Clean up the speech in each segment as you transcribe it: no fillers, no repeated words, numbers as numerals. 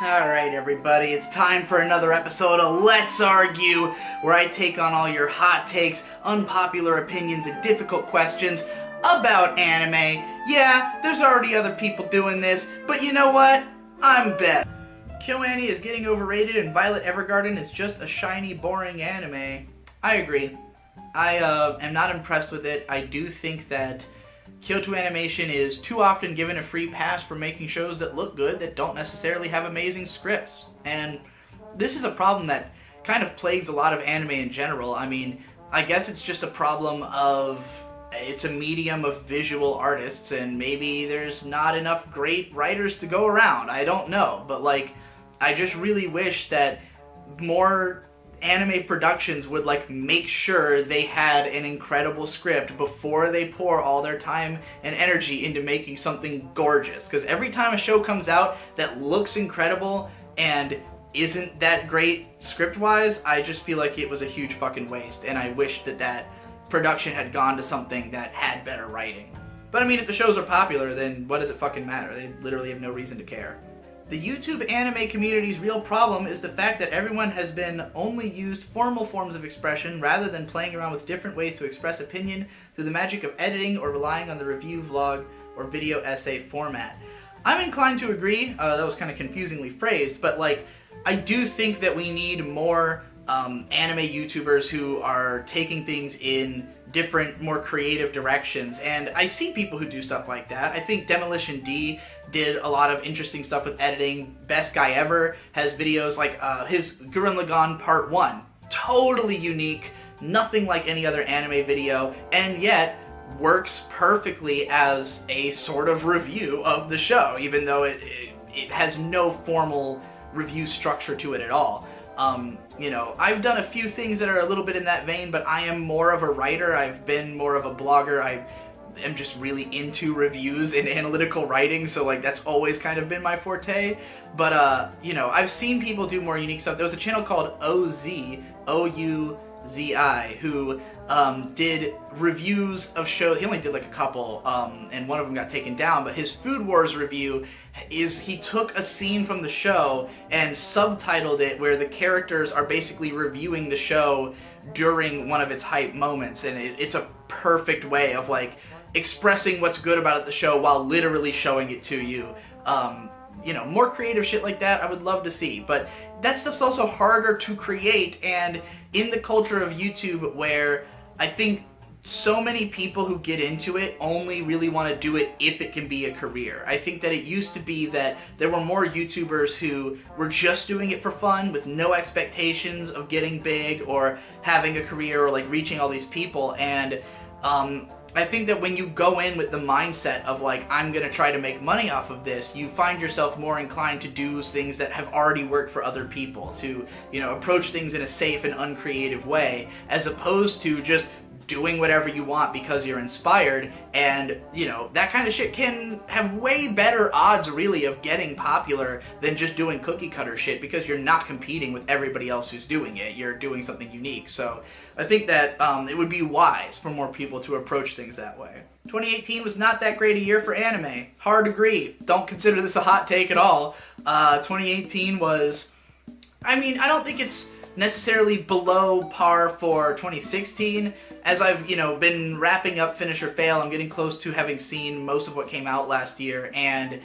Alright everybody, it's time for another episode of Let's Argue, where I take on all your hot takes, unpopular opinions, and difficult questions about anime. Yeah, there's already other people doing this, but you know what? I'm better. KyoAni is getting overrated and Violet Evergarden is just a shiny, boring anime. I agree. I am not impressed with it. I do think that Kyoto Animation is too often given a free pass for making shows that look good that don't necessarily have amazing scripts. And this is a problem that kind of plagues a lot of anime in general. I mean, I guess it's just a problem of it's a medium of visual artists and maybe there's not enough great writers to go around. I don't know. But like, I just really wish that more anime productions would like make sure they had an incredible script before they pour all their time and energy into making something gorgeous. Because every time a show comes out that looks incredible and isn't that great script-wise, I just feel like it was a huge fucking waste, and I wish that that production had gone to something that had better writing. But I mean, if the shows are popular, then what does it fucking matter? They literally have no reason to care. The YouTube anime community's real problem is the fact that everyone has been only used formal forms of expression rather than playing around with different ways to express opinion through the magic of editing or relying on the review, vlog, or video essay format. I'm inclined to agree. That was kind of confusingly phrased, but like, I do think that we need more anime YouTubers who are taking things in different, more creative directions, and I see people who do stuff like that. I think Demolition D did a lot of interesting stuff with editing. Best Guy Ever has videos like his Gurren Lagann Part 1. Totally unique, nothing like any other anime video, and yet works perfectly as a sort of review of the show, even though it has no formal review structure to it at all. You know, I've done a few things that are a little bit in that vein, but I am more of a writer. I've been more of a blogger. I am just really into reviews and analytical writing, so like that's always kind of been my forte. But you know, I've seen people do more unique stuff. There was a channel called OZ, O-U-Z-I, who did reviews of shows. He only did like a couple, and one of them got taken down, but his Food Wars review is he took a scene from the show and subtitled it where the characters are basically reviewing the show during one of its hype moments, and it's a perfect way of like expressing what's good about the show while literally showing it to you. You know, more creative shit like that I would love to see, but that stuff's also harder to create, and in the culture of YouTube where I think so many people who get into it only really want to do it if it can be a career. I think that it used to be that there were more YouTubers who were just doing it for fun with no expectations of getting big or having a career or like reaching all these people, and I think that when you go in with the mindset of like, I'm gonna try to make money off of this, you find yourself more inclined to do things that have already worked for other people, to, you know, approach things in a safe and uncreative way, as opposed to just doing whatever you want because you're inspired. And, you know, that kind of shit can have way better odds, really, of getting popular than just doing cookie cutter shit, because you're not competing with everybody else who's doing it. You're doing something unique. So I think that it would be wise for more people to approach things that way. 2018 was not that great a year for anime. Hard agree. Don't consider this a hot take at all. 2018 was, I mean, I don't think it's necessarily below par for 2016. As I've, you know, been wrapping up Finish or Fail, I'm getting close to having seen most of what came out last year, and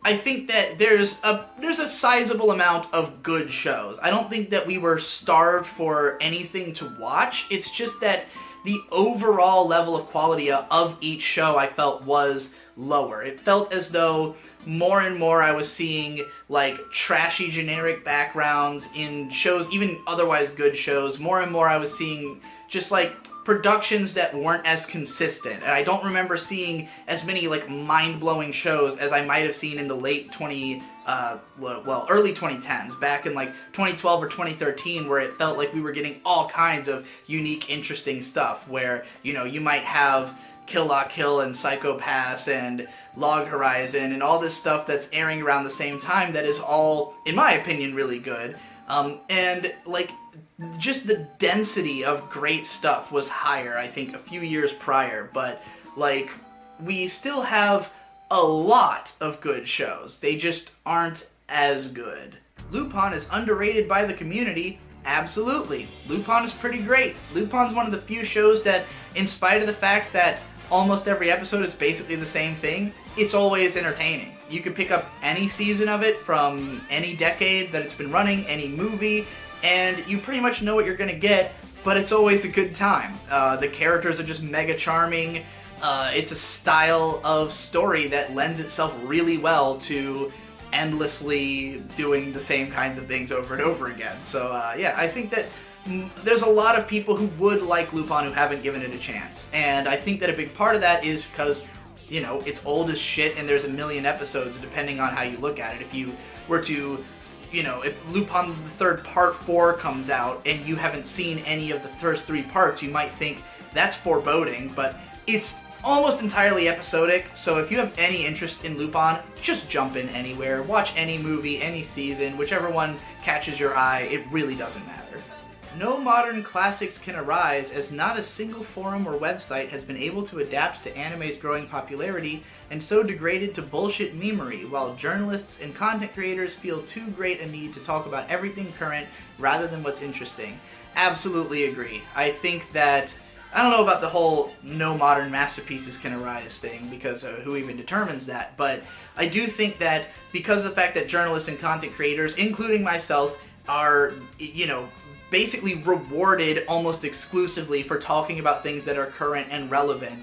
I think that there's a sizable amount of good shows. I don't think that we were starved for anything to watch. It's just that the overall level of quality of each show I felt was lower. It felt as though more and more I was seeing like trashy generic backgrounds in shows, even otherwise good shows. More and more I was seeing just like productions that weren't as consistent, and I don't remember seeing as many like mind-blowing shows as I might have seen in the late early 2010s, back in like 2012 or 2013, where it felt like we were getting all kinds of unique, interesting stuff, where, you know, you might have Kill La Kill and Psycho Pass and Log Horizon and all this stuff that's airing around the same time that is all, in my opinion, really good. And like, just the density of great stuff was higher, I think, a few years prior, but like, we still have a lot of good shows. They just aren't as good. Lupin is underrated by the community. Absolutely. Lupin is pretty great. Lupin's one of the few shows that, in spite of the fact that almost every episode is basically the same thing, it's always entertaining. You can pick up any season of it from any decade that it's been running, any movie, and you pretty much know what you're gonna get, but it's always a good time. The characters are just mega charming. It's a style of story that lends itself really well to endlessly doing the same kinds of things over and over again. So yeah, I think that there's a lot of people who would like Lupin who haven't given it a chance. And I think that a big part of that is because, you know, it's old as shit and there's a million episodes depending on how you look at it. If you were to, you know, if Lupin the Third Part 4 comes out and you haven't seen any of the first 3 parts, you might think that's foreboding, but it's almost entirely episodic, so if you have any interest in Lupin, just jump in anywhere, watch any movie, any season, whichever one catches your eye, it really doesn't matter. No modern classics can arise as not a single forum or website has been able to adapt to anime's growing popularity and so degraded to bullshit memery, while journalists and content creators feel too great a need to talk about everything current rather than what's interesting. Absolutely agree. I think that I don't know about the whole no modern masterpieces can arise thing, because who even determines that, but I do think that because of the fact that journalists and content creators, including myself, are, you know, basically rewarded almost exclusively for talking about things that are current and relevant,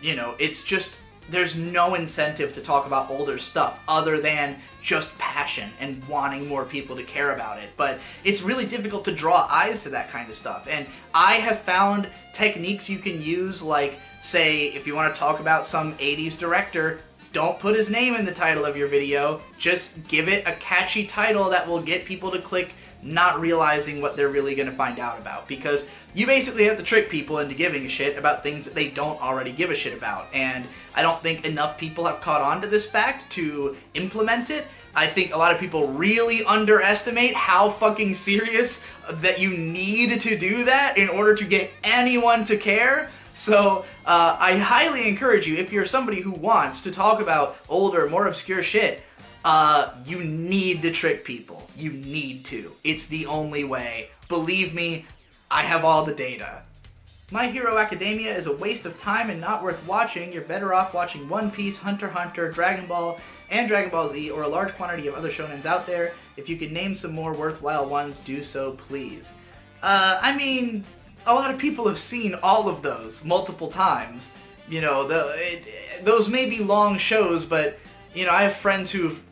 you know, it's just, there's no incentive to talk about older stuff other than just passion and wanting more people to care about it. But it's really difficult to draw eyes to that kind of stuff. And I have found techniques you can use, like, say, if you want to talk about some 80s director, don't put his name in the title of your video. Just give it a catchy title that will get people to click, not realizing what they're really going to find out about. Because you basically have to trick people into giving a shit about things that they don't already give a shit about. And I don't think enough people have caught on to this fact to implement it. I think a lot of people really underestimate how fucking serious that you need to do that in order to get anyone to care. So I highly encourage you, if you're somebody who wants to talk about older, more obscure shit, you need to trick people. You need to. It's the only way. Believe me, I have all the data. My Hero Academia is a waste of time and not worth watching. You're better off watching One Piece, Hunter x Hunter, Dragon Ball, and Dragon Ball Z, or a large quantity of other shonens out there. If you could name some more worthwhile ones, do so please. I mean, a lot of people have seen all of those multiple times. You know, those may be long shows, but, you know, I have friends who've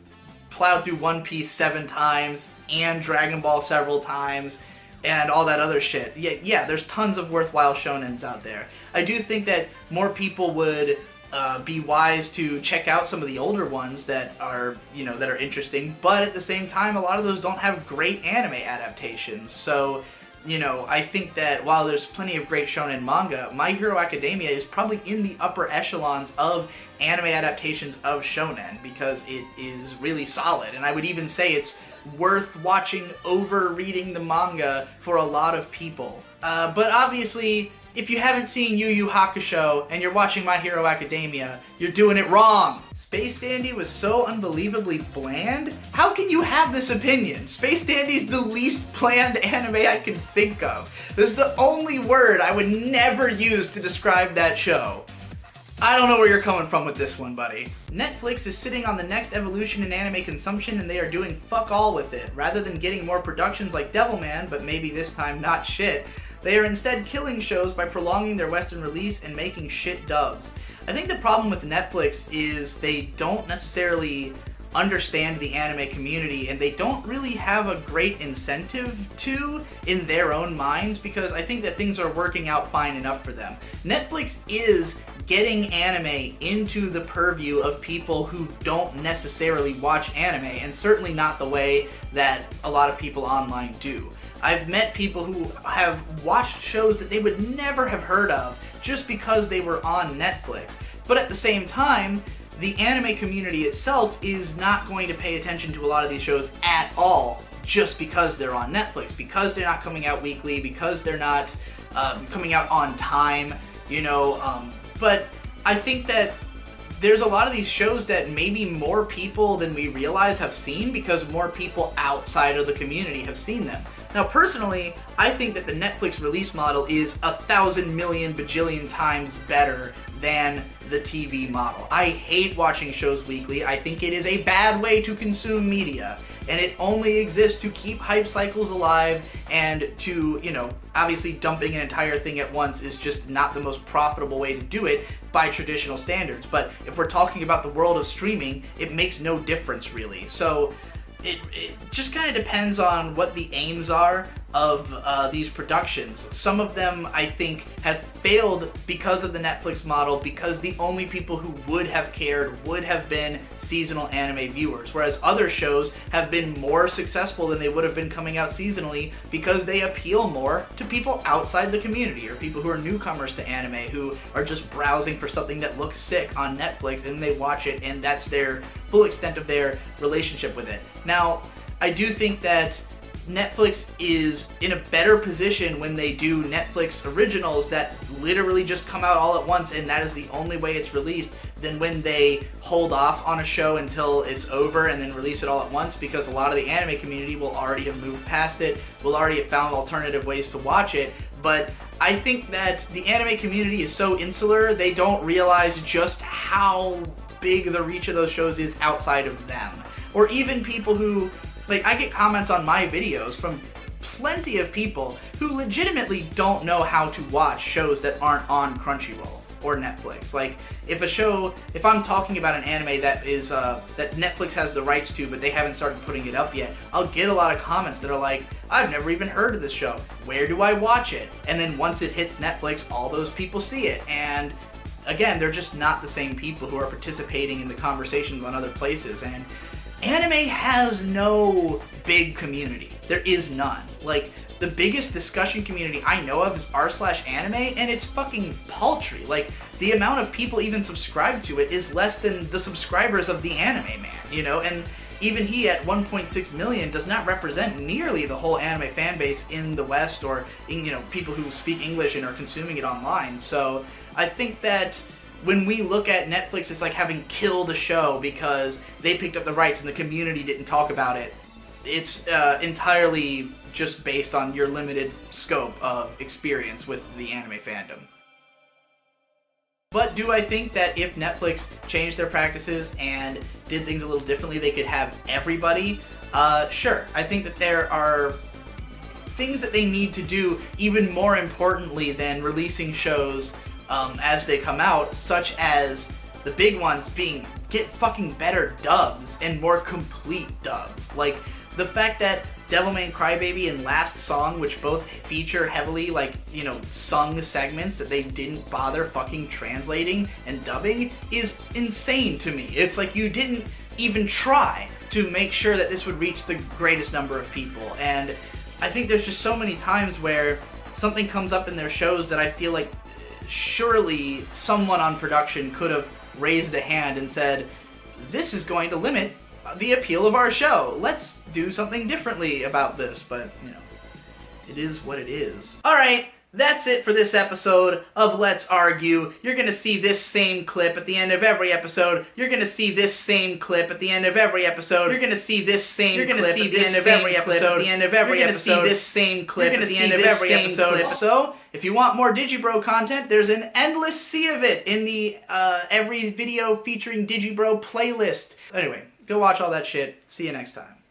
plowed through One Piece 7 times, and Dragon Ball several times, and all that other shit. Yeah, there's tons of worthwhile shonens out there. I do think that more people would be wise to check out some of the older ones that are, you know, that are interesting, but at the same time, a lot of those don't have great anime adaptations. So, you know, I think that while there's plenty of great shonen manga, My Hero Academia is probably in the upper echelons of anime adaptations of shonen, because it is really solid, and I would even say it's worth watching over reading the manga for a lot of people. But obviously, if you haven't seen Yu Yu Hakusho and you're watching My Hero Academia, you're doing it wrong! Space Dandy was so unbelievably bland? How can you have this opinion? Space Dandy's the least bland anime I can think of. This is the only word I would never use to describe that show. I don't know where you're coming from with this one, buddy. Netflix is sitting on the next evolution in anime consumption, and they are doing fuck all with it. Rather than getting more productions like Devilman, but maybe this time not shit, they are instead killing shows by prolonging their Western release and making shit dubs. I think the problem with Netflix is they don't necessarily understand the anime community, and they don't really have a great incentive to in their own minds, because I think that things are working out fine enough for them. Netflix is getting anime into the purview of people who don't necessarily watch anime, and certainly not the way that a lot of people online do. I've met people who have watched shows that they would never have heard of just because they were on Netflix. But at the same time, the anime community itself is not going to pay attention to a lot of these shows at all just because they're on Netflix, because they're not coming out weekly, because they're not coming out on time, you know. But I think that there's a lot of these shows that maybe more people than we realize have seen because more people outside of the community have seen them. Now, personally, I think that the Netflix release model is 1,000 million bajillion times better than the TV model. I hate watching shows weekly. I think it is a bad way to consume media, and it only exists to keep hype cycles alive and to, you know, obviously dumping an entire thing at once is just not the most profitable way to do it by traditional standards. But if we're talking about the world of streaming, it makes no difference really. So it just kind of depends on what the aims are of these productions. Some of them, I think, have failed because of the Netflix model, because the only people who would have cared would have been seasonal anime viewers, whereas other shows have been more successful than they would have been coming out seasonally because they appeal more to people outside the community, or people who are newcomers to anime, who are just browsing for something that looks sick on Netflix, and they watch it, and that's their full extent of their relationship with it. Now, I do think that Netflix is in a better position when they do Netflix originals that literally just come out all at once and that is the only way it's released, than when they hold off on a show until it's over and then release it all at once, because a lot of the anime community will already have moved past it, will already have found alternative ways to watch it. But I think that the anime community is so insular, they don't realize just how big the reach of those shows is outside of them. Or even people who, like, I get comments on my videos from plenty of people who legitimately don't know how to watch shows that aren't on Crunchyroll or Netflix. Like, if I'm talking about an anime that is, that Netflix has the rights to, but they haven't started putting it up yet, I'll get a lot of comments that are like, I've never even heard of this show. Where do I watch it? And then once it hits Netflix, all those people see it. And again, they're just not the same people who are participating in the conversations on other places. And anime has no big community. There is none. Like, the biggest discussion community I know of is r/anime, and it's fucking paltry. Like, the amount of people even subscribe to it is less than the subscribers of the Anime Man, you know? And even he at 1.6 million does not represent nearly the whole anime fan base in the West, or in, you know, people who speak English and are consuming it online. So I think that when we look at Netflix, it's like having killed a show because they picked up the rights and the community didn't talk about it. It's entirely just based on your limited scope of experience with the anime fandom. But do I think that if Netflix changed their practices and did things a little differently, they could have everybody? Sure. I think that there are things that they need to do even more importantly than releasing shows as they come out, such as the big ones being get fucking better dubs and more complete dubs. Like, the fact that Devilman Crybaby and Last Song, which both feature heavily, like, you know, sung segments that they didn't bother fucking translating and dubbing, is insane to me. It's like you didn't even try to make sure that this would reach the greatest number of people. And I think there's just so many times where something comes up in their shows that I feel like surely someone on production could have raised a hand and said, this is going to limit the appeal of our show. Let's do something differently about this. But, you know, it is what it is. Alright, that's it for this episode of Let's Argue. You're gonna see this same clip at the end of every episode. You're gonna see this same clip at the end of every episode. You're gonna see this same clip at the end of every episode. At the end of every episode. You're gonna see this same clip at the end of every episode. So, if you want more Digibro content, there's an endless sea of it in the every video featuring Digibro playlist. Anyway, go watch all that shit. See you next time.